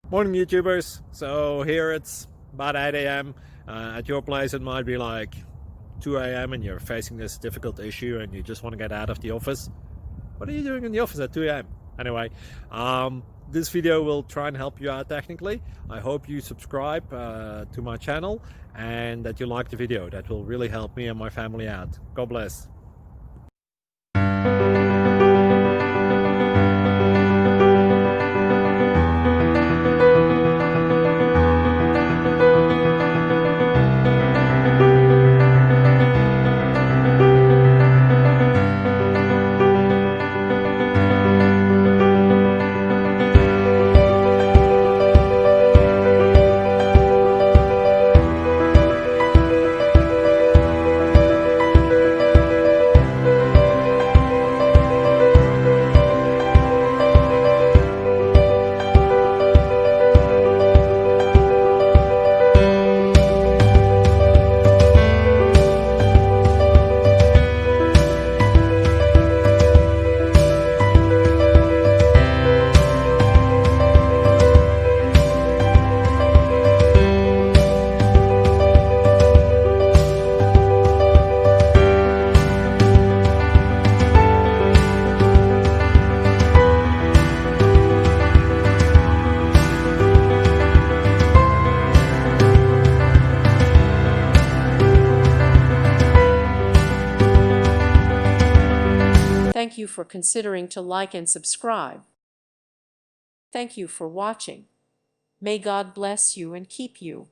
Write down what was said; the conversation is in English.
Morning YouTubers. So here it's about 8 a.m. At your place it might be like 2 a.m. and you're facing this difficult issue and you just want to get out of the office. What are you doing in the office at 2 a.m.? Anyway, this video will try and help you out technically. I hope you subscribe to my channel and that you like the video. That will really help me and my family out. God bless. Thank you for considering to like and subscribe. Thank you for watching. May God bless you and keep you.